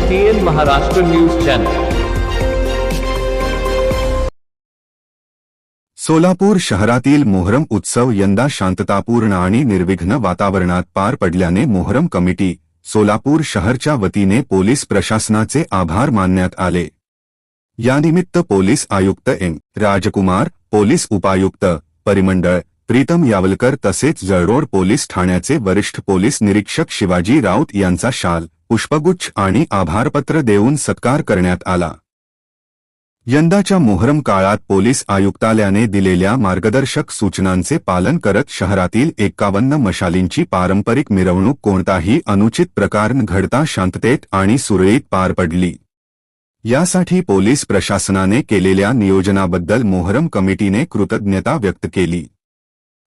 TN Maharashtra news channel. Solapur शहरातील मोहरम उत्सव यंदा शांततापूर्ण आणि निर्विघ्न वातावरणात पार पडल्याने मोहरम कमिटी सोलापूर शहरच्या वतीने पोलीस प्रशासनाचे आभार मानण्यात आले। यानिमित्त पोलीस आयुक्त एम राजकुमार, पोलीस उपायुक्त परिमंडळ प्रीतम यावलकर तसेच जळरोड पोलीस ठाण्याचे वरिष्ठ पोलीस निरीक्षक शिवाजी राऊत यांचा शाल, पुष्पगुच्छ आणि आभारपत्र देऊन सत्कार करण्यात आला। यंदाच्या मोहरम काळात पोलीस आयुक्तालयाने दिलेल्या मार्गदर्शक सूचनांचे पालन करत शहरातील 51 मशालींची पारंपरिक मिरवणूक कोणताही अनुचित प्रकार न घडता शांततेत आणि सुरळीत पार पडली। यासाठी पोलीस प्रशासनाने केलेल्या नियोजनाबद्दल मोहरम कमिटीने कृतज्ञता व्यक्त केली।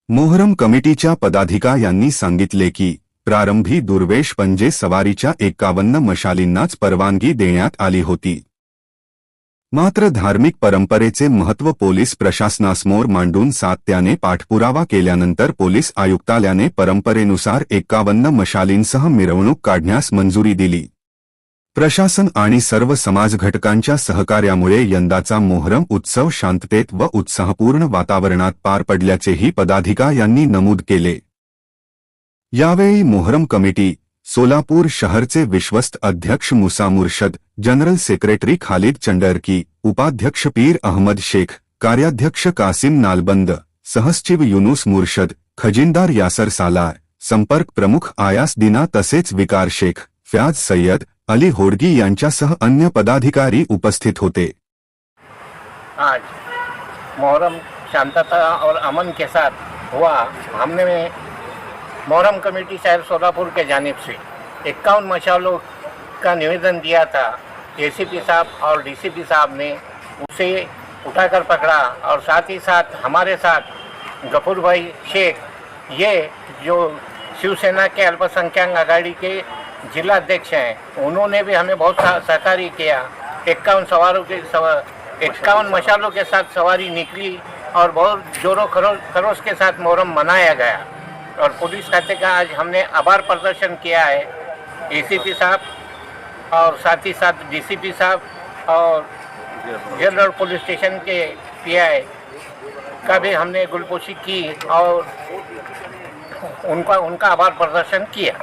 मोहरम कमिटीच्या पदाधिकारी यांनी सांगितले की प्रारंभी दुर्वेश पंजे सवारीच्या 51 मशालींनाच परवानगी देण्यात आली होती। मात्र धार्मिक परंपरेचे महत्त्व पोलीस प्रशासनासमोर मांडून सातत्याने पाठपुरावा केल्यानंतर पोलीस आयुक्तालयाने परंपरेनुसार 51 मशालींसह मिरवणूक काढण्यास मंजुरी दिली। प्रशासन आणि सर्व समाज घटकांच्या सहकार्यामुळे यंदाचा मोहरम उत्सव शांततेत व उत्साहपूर्ण वातावरणात पार पडल्याचेही पदाधिकारी यांनी नमूद केले। यावेळी मोहरम कमिटी सोलापूर शहरचे विश्वस्त अध्यक्ष मुसा मुर्शद, जनरल सेक्रेटरी खालिद चंडरकी, उपाध्यक्ष पीर अहमद शेख, कार्याध्यक्ष कासिम नालबंद, सहसचिव युनुस मुर्शद, खजिनदार यासर सालार, संपर्क प्रमुख आयास दिना तसेच विकार शेख, फ्याज सय्यद, अली होडगी यांच्यासह अन्य पदाधिकारी उपस्थित होते। आज मोहरम शांतता और अमन के साथ हुआ। हमने मोहरम कमेटी शहर सोलापुर के जानिब से 51 मशालों का निवेदन दिया था। एसीपी साहब और डीसीपी साहब ने उसे उठाकर पकड़ा और साथ ही साथ हमारे साथ गफूर भाई शेख, ये जो शिवसेना के अल्पसंख्यक आघाड़ी के जिला अध्यक्ष हैं, उन्होंने भी हमें बहुत सहकार्य किया। 51 मशालों के साथ सवारी निकली और बहुत जोरों खरोश के साथ मोहरम मनाया गया। और पुलिस खाते का आज हमने आभार प्रदर्शन किया है। एसीपी साहब और साथ ही साथ डीसीपी साहब और जनरल पुलिस स्टेशन के पीआई का भी हमने गुलपोशी की और उनका आभार प्रदर्शन किया।